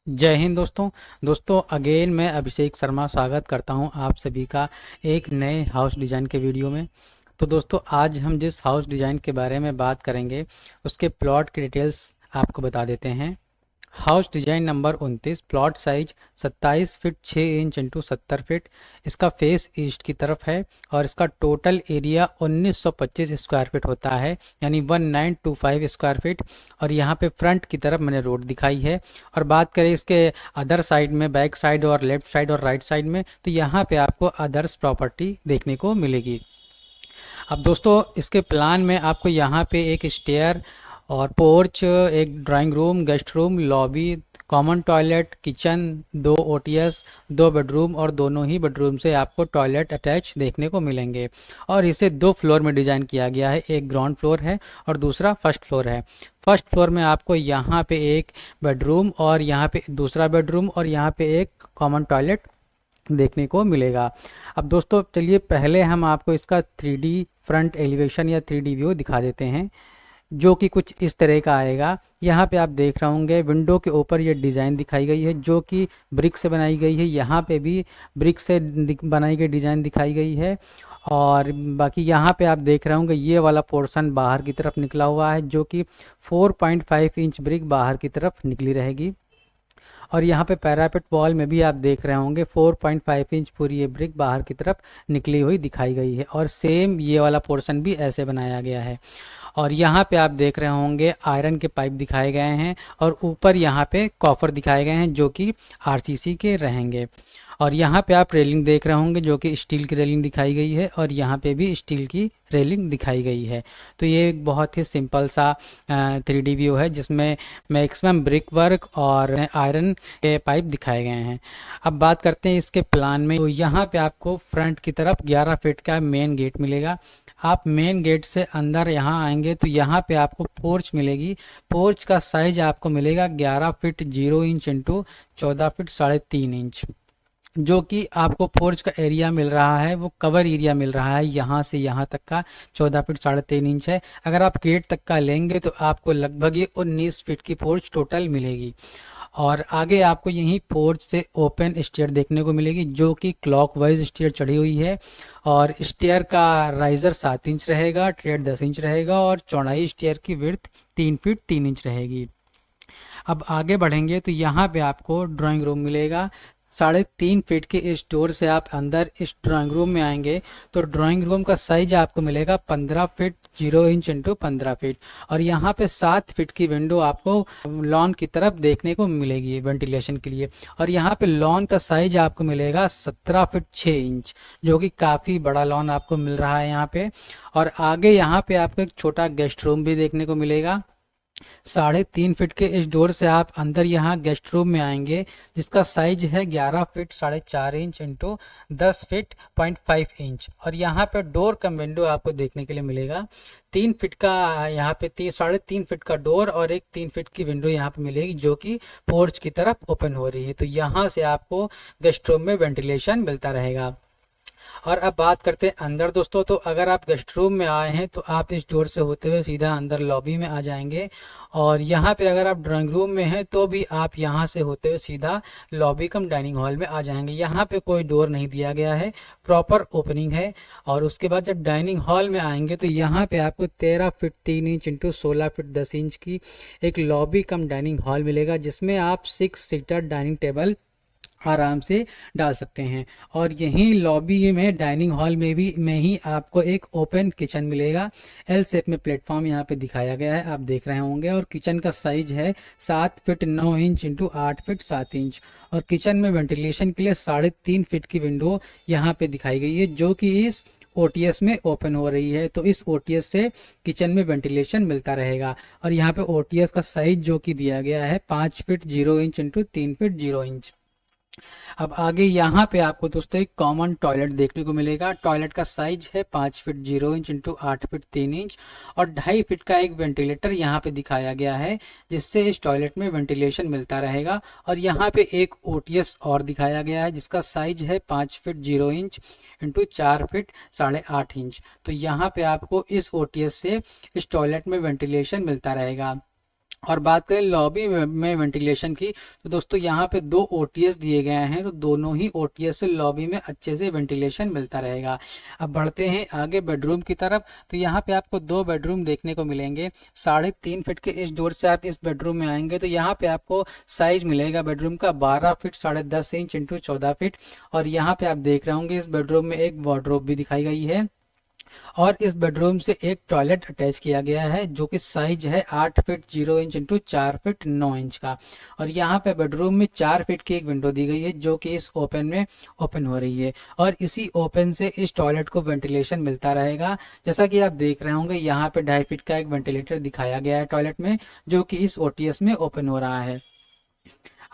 जय हिंद दोस्तों अगेन मैं अभिषेक शर्मा स्वागत करता हूं आप सभी का एक नए हाउस डिज़ाइन के वीडियो में। तो दोस्तों आज हम जिस हाउस डिज़ाइन के बारे में बात करेंगे उसके प्लॉट की डिटेल्स आपको बता देते हैं। House design number 29, plot size 27 feet 6 inch into 70 feet. इसका फेस ईस्ट की तरफ है और इसका टोटल एरिया 1925 स्क्वायर फीट होता है, यानी 1925 स्क्वायर फीट। और यहाँ पे फ्रंट की तरफ मैंने रोड दिखाई है। और बात करें इसके अदर साइड में, बैक साइड और लेफ्ट साइड और राइट साइड में, तो यहाँ पे आपको अदर्स प्रॉपर्टी देखने को मिलेगी। अब दोस्तों इसके प्लान में आपको यहाँ पे एक स्टेयर और पोर्च, एक drawing room, guest room, lobby, common toilet, kitchen, 2 OTS, 2 bedroom और दोनों ही बेडरूम से आपको टॉयलेट अटैच देखने को मिलेंगे। और इसे 2 फ्लोर में डिज़ाइन किया गया है, एक ग्राउंड फ्लोर है और दूसरा फर्स्ट फ्लोर है। फर्स्ट फ्लोर में आपको यहाँ पे एक बेडरूम और यहाँ पे दूसरा बेडरूम और यहाँ पे एक कॉमन टॉयलेट देखने को मिलेगा। अब दोस्तों चलिए पहले हम आपको इसका 3D फ्रंट एलिवेशन या 3D व्यू दिखा देते हैं, जो कि कुछ इस तरह का आएगा। यहाँ पे आप देख रहे होंगे विंडो के ऊपर ये डिज़ाइन दिखाई गई है जो कि ब्रिक से बनाई गई है। यहाँ पे भी ब्रिक से बनाई गई डिज़ाइन दिखाई गई है। और बाकी यहाँ पे आप देख रहे होंगे ये वाला पोर्शन बाहर की तरफ निकला हुआ है, जो कि 4.5 इंच ब्रिक बाहर की तरफ निकली रहेगी। और यहाँ पे पैरापेट वॉल में भी आप देख रहे होंगे 4.5 इंच पूरी ये ब्रिक बाहर की तरफ निकली हुई दिखाई गई है। और सेम ये वाला पोर्शन भी ऐसे बनाया गया है। और यहाँ पे आप देख रहे होंगे आयरन के पाइप दिखाए गए हैं और ऊपर यहाँ पे कॉपर दिखाए गए हैं जो कि आरसीसी के रहेंगे। और यहाँ पे आप रेलिंग देख रहे होंगे जो कि स्टील की रेलिंग दिखाई गई है और यहाँ पे भी स्टील की रेलिंग दिखाई गई है। तो ये एक बहुत ही सिंपल सा 3D व्यू है जिसमें मैक्सिमम ब्रिक वर्क और आयरन के पाइप दिखाए गए हैं। अब बात करते हैं इसके प्लान में। तो यहाँ पे आपको फ्रंट की तरफ 11 फीट का मेन गेट मिलेगा। आप मेन गेट से अंदर यहाँ आएंगे तो यहाँ पे आपको पोर्च मिलेगी। पोर्च का साइज आपको मिलेगा 11 feet 0 inch into 14 feet 3.5 inch. जो कि आपको पोर्च का एरिया मिल रहा है वो कवर एरिया मिल रहा है यहाँ से यहाँ तक का 14 फीट 3.5 इंच है। अगर आप गेट तक का लेंगे तो आपको लगभग ये 19 फीट की पोर्च टोटल मिलेगी। और आगे आपको यहीं पोर्च से ओपन स्टेयर देखने को मिलेगी जो कि क्लॉकवाइज स्टेयर चढ़ी हुई है। और स्टेयर का राइजर 7 इंच रहेगा, ट्रेड 10 इंच रहेगा और चौड़ाई स्टेयर की विड्थ 3 फीट 3 इंच रहेगी। अब आगे बढ़ेंगे तो यहाँ पे आपको ड्राइंग रूम मिलेगा। 3.5 फीट के इस डोर से आप अंदर इस ड्राइंग रूम में आएंगे तो ड्राइंग रूम का साइज आपको मिलेगा 15 फीट 0 इंच इंटू 15 फीट। और यहाँ पे 7 फीट की विंडो आपको लॉन की तरफ देखने को मिलेगी वेंटिलेशन के लिए। और यहाँ पे लॉन का साइज आपको मिलेगा 17 फीट 6 इंच, जो कि काफ़ी बड़ा लॉन आपको मिल रहा है यहाँ पे। और आगे यहाँ पे आपको एक छोटा गेस्ट रूम भी देखने को मिलेगा। 3.5 फीट के इस डोर से आप अंदर यहाँ गेस्ट रूम में आएंगे जिसका साइज है 11 feet 4.5 inch into 10 feet 0.5 inch. और यहाँ पे डोर कम विंडो आपको देखने के लिए मिलेगा। 3 फीट का यहाँ पे 3.5 फीट का डोर और एक 3 फीट की विंडो यहाँ पे मिलेगी जो कि पोर्च की तरफ ओपन हो रही है। तो यहाँ से आपको गेस्ट रूम में वेंटिलेशन मिलता रहेगा। और अब बात करते हैं अंदर दोस्तों। तो अगर आप गेस्ट रूम में आए हैं तो आप इस डोर से होते हुए सीधा अंदर लॉबी में आ जाएंगे। और यहाँ पे अगर आप ड्राइंग रूम में हैं तो भी आप यहाँ से होते हुए सीधा लॉबी कम डाइनिंग हॉल में आ जाएंगे। यहाँ पे कोई डोर नहीं दिया गया है, प्रॉपर ओपनिंग है। और उसके बाद जब डाइनिंग हॉल में आएंगे तो यहाँ पे आपको 13 feet 3 inch into 16 feet 10 inch की एक लॉबी कम डाइनिंग हॉल मिलेगा जिसमें आप 6 सीटर डाइनिंग टेबल आराम से डाल सकते हैं। और यहीं लॉबी में डाइनिंग हॉल में ही आपको एक ओपन किचन मिलेगा। एल शेप में प्लेटफॉर्म यहाँ पे दिखाया गया है, आप देख रहे होंगे। और किचन का साइज है 7 feet 9 inch into 8 feet 7 inch. और किचन में वेंटिलेशन के लिए 3.5 फीट की विंडो यहाँ पे दिखाई गई है जो कि इस ओटीएस में ओपन हो रही है। तो इस ओटीएस से किचन में वेंटिलेशन मिलता रहेगा। और यहाँ पे ओटीएस का साइज जो कि दिया गया है 5 feet 0 inch into 3 feet 0 inch. अब आगे यहाँ पे आपको दोस्तों एक कॉमन टॉयलेट देखने को मिलेगा। टॉयलेट का साइज है 5 feet 0 inch into 8 feet 3 inch. और 2.5 फीट का एक वेंटिलेटर यहाँ पे दिखाया गया है जिससे इस टॉयलेट में वेंटिलेशन मिलता रहेगा। और यहाँ पे एक ओटीएस और दिखाया गया है जिसका साइज है 5 feet 0 inch into 4 feet 8.5 inch. तो यहाँ पे आपको इस ओटीएस से इस टॉयलेट में वेंटिलेशन मिलता रहेगा। और बात करें लॉबी में वेंटिलेशन की, तो दोस्तों यहाँ पे दो ओटीएस दिए गए हैं, तो दोनों ही ओटीएस से लॉबी में अच्छे से वेंटिलेशन मिलता रहेगा। अब बढ़ते हैं आगे बेडरूम की तरफ, तो यहाँ पे आपको दो बेडरूम देखने को मिलेंगे। 3.5 फीट के इस डोर से आप इस बेडरूम में आएंगे तो यहाँ पे आपको साइज मिलेगा बेडरूम का 12 फीट 10.5 इंच इंटू 14 फीट। और यहाँ पे आप देख रहे होंगे इस बेडरूम में एक वार्डरोब भी दिखाई गई है, और इस बेडरूम से एक टॉयलेट अटैच किया गया है जो कि साइज है 8 feet 0 inch into 4 feet 9 inch का। और यहाँ पे बेडरूम में 4 फीट की एक विंडो दी गई है जो कि इस ओपन में ओपन हो रही है, और इसी ओपन से इस टॉयलेट को वेंटिलेशन मिलता रहेगा। जैसा कि आप देख रहे होंगे यहाँ पे 2.5 फीट का एक वेंटिलेटर दिखाया गया है टॉयलेट में, जो कि इस ओटीएस में ओपन हो रहा है।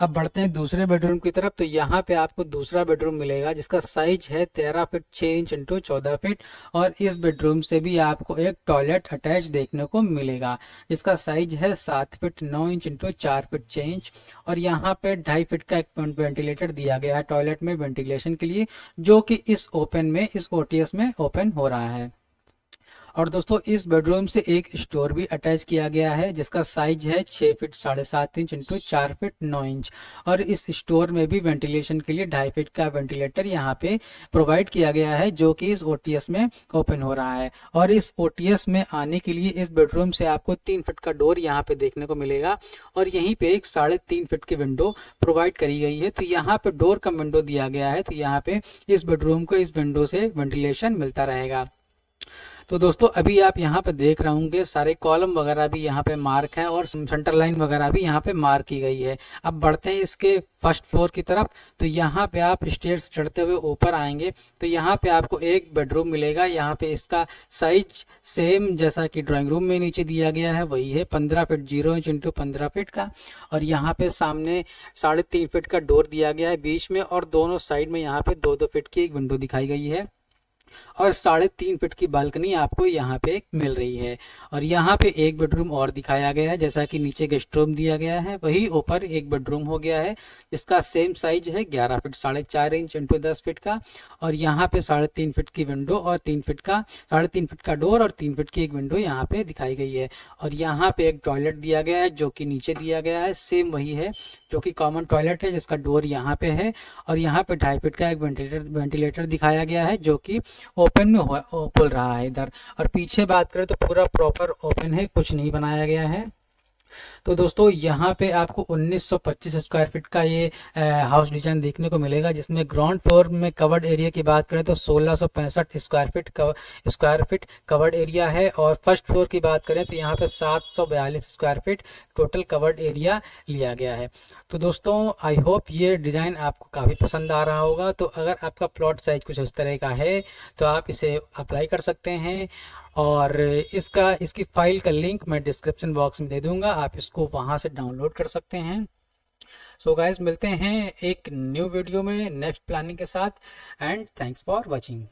अब बढ़ते हैं दूसरे बेडरूम की तरफ, तो यहाँ पे आपको दूसरा बेडरूम मिलेगा जिसका साइज है 13 फीट 6 इंच इंटू 14 फीट, और इस बेडरूम से भी आपको एक टॉयलेट अटैच देखने को मिलेगा जिसका साइज है 7 feet 9 inch into 4 feet 6 inch. और यहाँ पे 2.5 फीट का एक वेंटिलेटर दिया गया है टॉयलेट में वेंटिलेशन के लिए, जो कि इस ओपन में इस ओटीएस में ओपन हो रहा है। और दोस्तों इस बेडरूम से एक स्टोर भी अटैच किया गया है जिसका साइज है 6 feet 7.5 inch into 4 feet 9 inch, और इस स्टोर में भी वेंटिलेशन के लिए 2.5 फीट का वेंटिलेटर यहाँ पे प्रोवाइड किया गया है जो कि इस ओटीएस में ओपन हो रहा है। और इस ओटीएस में आने के लिए इस बेडरूम से आपको 3 फीट का डोर यहाँ पे देखने को मिलेगा, और यहीं पे एक 3.5 फीट की विंडो प्रोवाइड करी गई है। तो यहाँ पे डोर का विंडो दिया गया है, तो यहाँ पे इस बेडरूम को इस विंडो से वेंटिलेशन मिलता रहेगा। तो दोस्तों अभी आप यहाँ पे देख रहे होंगे सारे कॉलम वगैरह भी यहाँ पे मार्क है और सेंटर लाइन वगैरह भी यहाँ पे मार्क की गई है। अब बढ़ते हैं इसके फर्स्ट फ्लोर की तरफ, तो यहाँ पे आप स्टेयर्स चढ़ते हुए ऊपर आएंगे तो यहाँ पे आपको एक बेडरूम मिलेगा। यहाँ पे इसका साइज सेम जैसा कि ड्राइंग रूम में नीचे दिया गया है वही है, 15 फीट 0 इंच इंटू 15 फीट का। और यहाँ पे सामने 3.5 फीट का डोर दिया गया है बीच में, और दोनों साइड में यहाँ पे 2-2 फीट की एक विंडो दिखाई गई है, और 3.5 फीट की बालकनी आपको यहाँ पे मिल रही है। और यहाँ पे एक बेडरूम और दिखाया गया है, जैसा कि नीचे गेस्ट रूम दिया गया है वही ऊपर एक बेडरूम हो गया है जिसका सेम साइज है 11 फीट 4.5 इंच इंटू 10 फीट का। और यहाँ पे 3.5 फीट की विंडो और 3 फीट का 3.5 फीट का डोर और 3 फीट की एक विंडो यहाँ पे दिखाई गई है। और यहाँ पे एक टॉयलेट दिया गया है जो कि नीचे दिया गया है, सेम वही है जो कि कॉमन टॉयलेट है जिसका डोर यहाँ पे है। और यहाँ पे 2.5 फीट का एक वेंटिलेटर दिखाया गया है जो कि ओपन में खुल रहा है इधर। और पीछे बात करें तो पूरा प्रॉपर ओपन है, कुछ नहीं बनाया गया है। तो दोस्तों यहाँ पे आपको 1925 स्क्वायर फीट का ये हाउस डिजाइन देखने को मिलेगा, जिसमें ग्राउंड फ्लोर में कवर्ड एरिया की बात करें तो 1665 स्क्वायर फीट कवर्ड एरिया है, और फर्स्ट फ्लोर की बात करें तो यहाँ पे 742 square feet total covered area लिया गया है। तो दोस्तों आई होप ये डिज़ाइन आपको काफ़ी पसंद आ रहा होगा। तो अगर आपका प्लॉट साइज कुछ इस तरह का है तो आप इसे अप्लाई कर सकते हैं, और इसकी फाइल का लिंक मैं डिस्क्रिप्शन बॉक्स में दे दूंगा, आप इसको वहां से डाउनलोड कर सकते हैं। सो गाइस मिलते हैं एक न्यू वीडियो में नेक्स्ट प्लानिंग के साथ, एंड थैंक्स फॉर वॉचिंग।